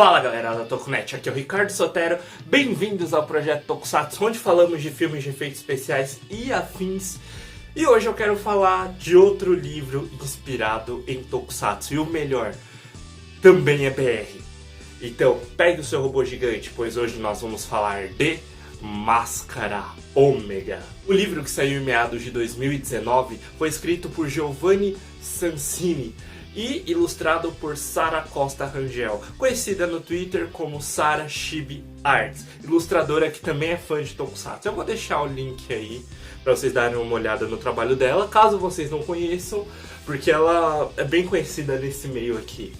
Fala galera da Tokunet, aqui é o Ricardo Sotero, bem-vindos ao Projeto Tokusatsu, onde falamos de filmes de efeitos especiais e afins. E hoje eu quero falar de outro livro inspirado em Tokusatsu, e o melhor, também é BR. Então pegue o seu robô gigante, pois hoje nós vamos falar de Máscara Ômega. O livro que saiu em meados de 2019 foi escrito por Giovanni Sansini e ilustrado por Sara Costa Rangel, conhecida no Twitter como Sara Chibi Arts, ilustradora que também é fã de Tokusatsu. Eu vou deixar o link aí para vocês darem uma olhada no trabalho dela, caso vocês não conheçam, porque ela é bem conhecida nesse meio aqui.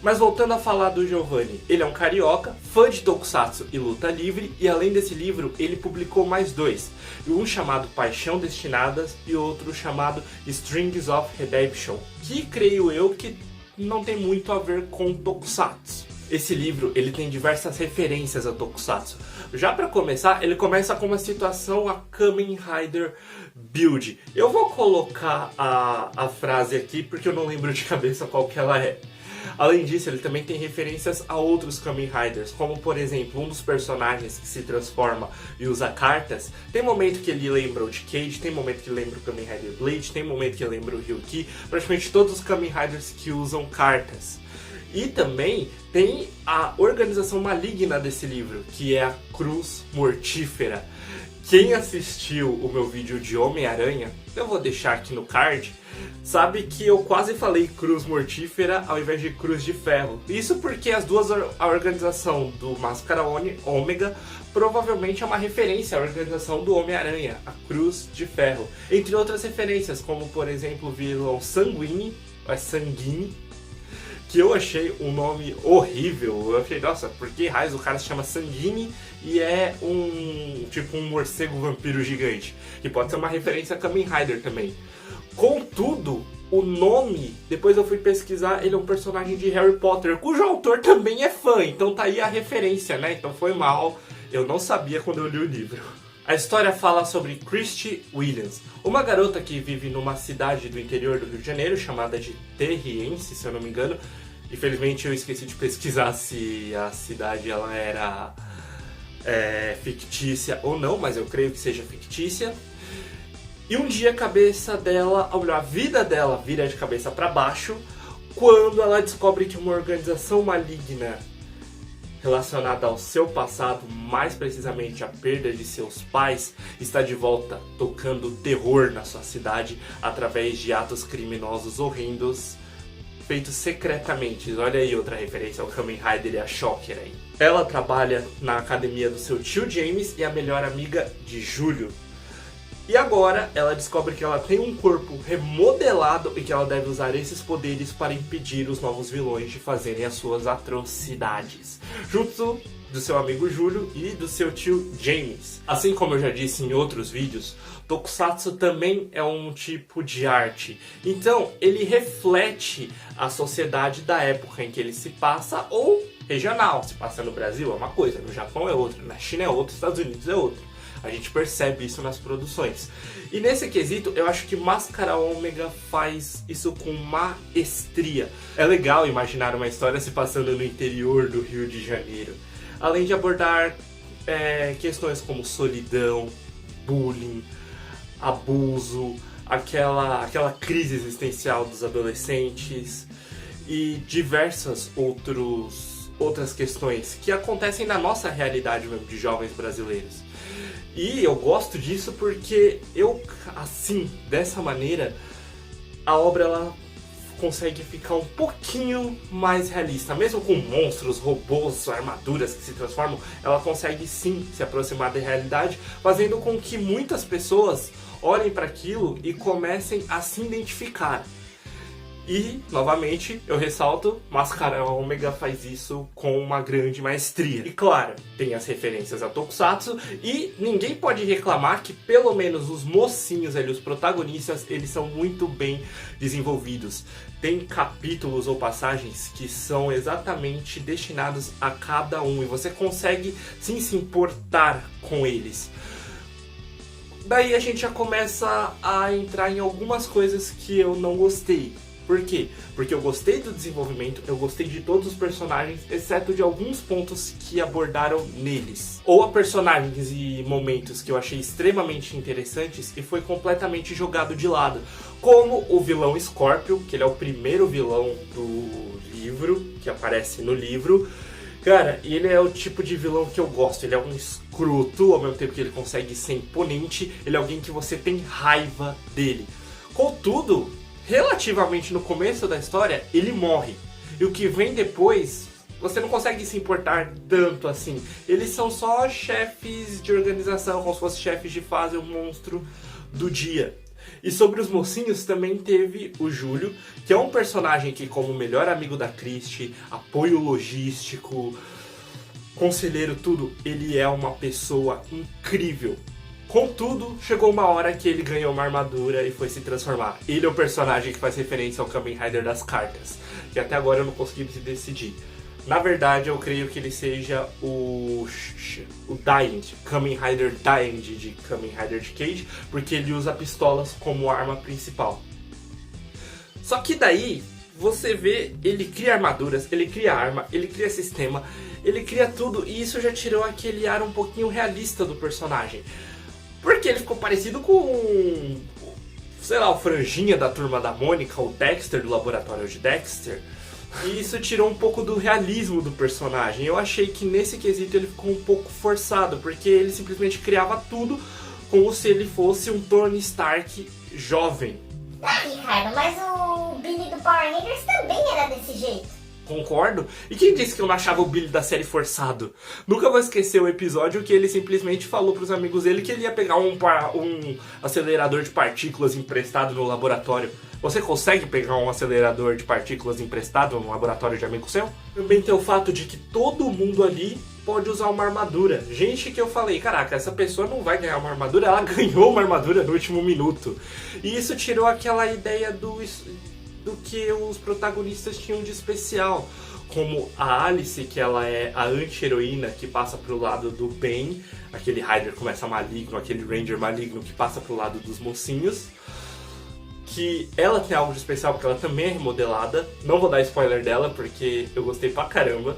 Mas voltando a falar do Giovanni, ele é um carioca, fã de Tokusatsu e luta livre, e além desse livro, ele publicou mais dois. Um chamado Paixão Destinadas e outro chamado Strings of Redemption, que creio eu que não tem muito a ver com Tokusatsu. Esse livro ele tem diversas referências a Tokusatsu. Já para começar, ele começa com uma situação a Kamen Rider Build. Eu vou colocar a frase aqui porque eu não lembro de cabeça qual que ela é. Além disso, ele também tem referências a outros Kamen Riders, como por exemplo, um dos personagens que se transforma e usa cartas. Tem momento que ele lembra o Decade, tem momento que lembra o Kamen Rider Blade, tem momento que lembra o Ryuki, praticamente todos os Kamen Riders que usam cartas. E também tem a organização maligna desse livro, que é a Cruz Mortífera. Quem assistiu o meu vídeo de Homem-Aranha, eu vou deixar aqui no card, sabe que eu quase falei Cruz Mortífera ao invés de Cruz de Ferro. Isso porque as duas, a organização do Máscara Ômega provavelmente é uma referência à organização do Homem-Aranha, a Cruz de Ferro. Entre outras referências, como por exemplo o vilão Sanguine, que eu achei um nome horrível. Eu achei, nossa, por que raios o cara se chama Sanguine e é um morcego vampiro gigante? Que pode ser uma referência a Kamen Rider também. Contudo, o nome, depois eu fui pesquisar, ele é um personagem de Harry Potter, cujo autor também é fã, então tá aí a referência, né? Então foi mal, eu não sabia quando eu li o livro. A história fala sobre Christy Williams, uma garota que vive numa cidade do interior do Rio de Janeiro, chamada de Terriense, se eu não me engano. Infelizmente eu esqueci de pesquisar se a cidade ela era fictícia ou não, mas eu creio que seja fictícia. E um dia a vida dela vira de cabeça para baixo quando ela descobre que uma organização maligna relacionada ao seu passado, mais precisamente a perda de seus pais, está de volta tocando terror na sua cidade através de atos criminosos horrendos feitos secretamente. Olha aí outra referência ao Kamen Rider e a Shocker aí. Ela trabalha na academia do seu tio James e a melhor amiga de Júlio. E agora ela descobre que ela tem um corpo remodelado e que ela deve usar esses poderes para impedir os novos vilões de fazerem as suas atrocidades, junto do seu amigo Júlio e do seu tio James. Assim como eu já disse em outros vídeos, Tokusatsu também é um tipo de arte. Então ele reflete a sociedade da época em que ele se passa, ou regional. Se passa no Brasil é uma coisa, no Japão é outra, na China é outra, nos Estados Unidos é outra. A gente percebe isso nas produções. E nesse quesito, eu acho que Máscara Ômega faz isso com maestria. É legal imaginar uma história se passando no interior do Rio de Janeiro. Além de abordar questões como solidão, bullying, abuso, aquela crise existencial dos adolescentes e diversas outras questões que acontecem na nossa realidade mesmo de jovens brasileiros. E eu gosto disso porque dessa maneira, a obra ela consegue ficar um pouquinho mais realista. Mesmo com monstros, robôs, armaduras que se transformam, ela consegue sim se aproximar da realidade, fazendo com que muitas pessoas olhem para aquilo e comecem a se identificar. E, novamente, eu ressalto, Máscara Ômega faz isso com uma grande maestria. E claro, tem as referências a Tokusatsu e ninguém pode reclamar que pelo menos os mocinhos ali, os protagonistas, eles são muito bem desenvolvidos. Tem capítulos ou passagens que são exatamente destinados a cada um e você consegue sim se importar com eles. Daí a gente já começa a entrar em algumas coisas que eu não gostei. Por quê? Porque eu gostei do desenvolvimento, eu gostei de todos os personagens, exceto de alguns pontos que abordaram neles. Ou a personagens e momentos que eu achei extremamente interessantes e foi completamente jogado de lado. Como o vilão Scorpio, que ele é o primeiro vilão do livro, que aparece no livro. Cara, ele é o tipo de vilão que eu gosto. Ele é um escroto, ao mesmo tempo que ele consegue ser imponente. Ele é alguém que você tem raiva dele. Contudo, relativamente no começo da história, ele morre. E o que vem depois, você não consegue se importar tanto assim. Eles são só chefes de organização, como se fossem chefes de fase, um monstro do dia. E sobre os mocinhos também teve o Júlio, que é um personagem que, como melhor amigo da Christie, apoio logístico, conselheiro, tudo, ele é uma pessoa incrível. Contudo, chegou uma hora que ele ganhou uma armadura e foi se transformar. Ele é o personagem que faz referência ao Kamen Rider das cartas, que até agora eu não consegui se decidir. Na verdade, eu creio que ele seja o Dying, Kamen Rider Dying de Kamen Rider Decade, porque ele usa pistolas como arma principal. Só que daí, você vê, ele cria armaduras, ele cria arma, ele cria sistema, ele cria tudo, e isso já tirou aquele ar um pouquinho realista do personagem. Porque ele ficou parecido com, sei lá, o franjinha da Turma da Mônica, o Dexter do Laboratório de Dexter. E isso tirou um pouco do realismo do personagem. Eu achei que nesse quesito ele ficou um pouco forçado, porque ele simplesmente criava tudo como se ele fosse um Tony Stark jovem. Ah, Ricardo, mas o Billy do Power Rangers também era desse jeito. Concordo. E quem disse que eu não achava o Billy da série forçado? Nunca vou esquecer o episódio que ele simplesmente falou pros amigos dele que ele ia pegar um acelerador de partículas emprestado no laboratório. Você consegue pegar um acelerador de partículas emprestado no laboratório de amigo seu? Também tem o fato de que todo mundo ali pode usar uma armadura. Gente que eu falei, caraca, essa pessoa não vai ganhar uma armadura, ela ganhou uma armadura no último minuto. E isso tirou aquela ideia do que os protagonistas tinham de especial. Como a Alice, que ela é a anti-heroína que passa pro lado do bem, aquele Rider começa maligno, aquele Ranger maligno que passa pro lado dos mocinhos. Que ela tem algo de especial porque ela também é remodelada. Não vou dar spoiler dela porque eu gostei pra caramba.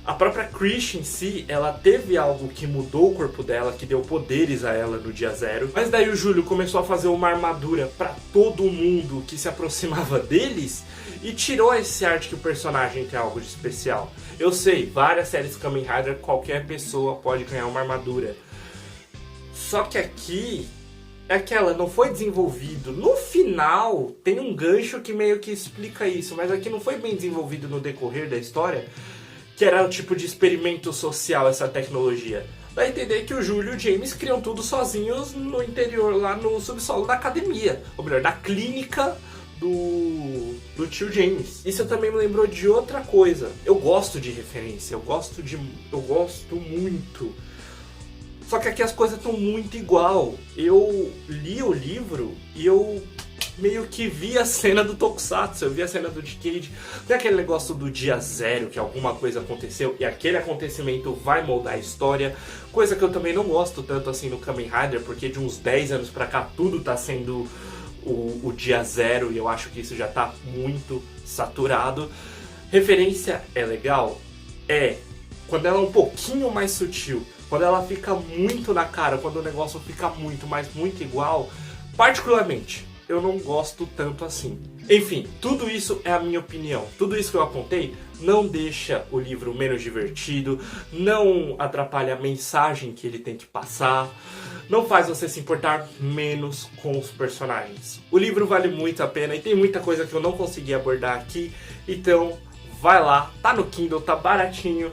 A própria Christie em si, ela teve algo que mudou o corpo dela, que deu poderes a ela no dia zero. Mas daí o Júlio começou a fazer uma armadura pra todo mundo que se aproximava deles e tirou esse ar de que o personagem tem algo de especial. Eu sei, várias séries Kamen Rider, qualquer pessoa pode ganhar uma armadura. Só que aqui é aquela, não foi desenvolvido. No final, tem um gancho que meio que explica isso, mas aqui não foi bem desenvolvido no decorrer da história, que era o tipo de experimento social essa tecnologia. Dá a entender que o Júlio e o James criam tudo sozinhos no interior, lá no subsolo da academia. Ou melhor, da clínica do tio James. Isso também me lembrou de outra coisa. Eu gosto de referência, eu gosto muito. Só que aqui as coisas estão muito igual. Eu li o livro e eu meio que vi a cena do Tokusatsu, eu vi a cena do Decade. Tem aquele negócio do dia zero, que alguma coisa aconteceu e aquele acontecimento vai moldar a história. Coisa que eu também não gosto tanto assim no Kamen Rider, porque de uns 10 anos pra cá tudo tá sendo o dia zero e eu acho que isso já tá muito saturado. Referência é legal? É. Quando ela é um pouquinho mais sutil, quando ela fica muito na cara, quando o negócio fica muito, mas muito igual, particularmente, eu não gosto tanto assim. Enfim, tudo isso é a minha opinião. Tudo isso que eu apontei não deixa o livro menos divertido, não atrapalha a mensagem que ele tem que passar, não faz você se importar menos com os personagens. O livro vale muito a pena e tem muita coisa que eu não consegui abordar aqui, então vai lá, tá no Kindle, tá baratinho.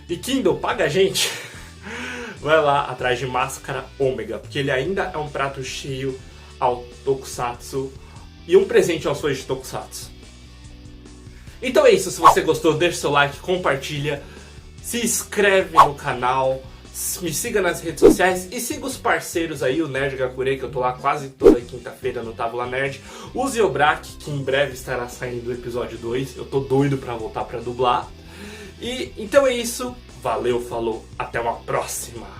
E Kindle, paga a gente! Vai lá atrás de Máscara Ômega, porque ele ainda é um prato cheio ao Tokusatsu e um presente aos fãs de Tokusatsu. Então é isso, se você gostou, deixa seu like, compartilha, se inscreve no canal, me siga nas redes sociais e siga os parceiros aí, o Nerd Gakure, que eu tô lá quase toda quinta-feira no Tábula Nerd, o Zeobrak, que em breve estará saindo do episódio 2, eu tô doido pra voltar pra dublar. E então é isso, valeu, falou, até uma próxima!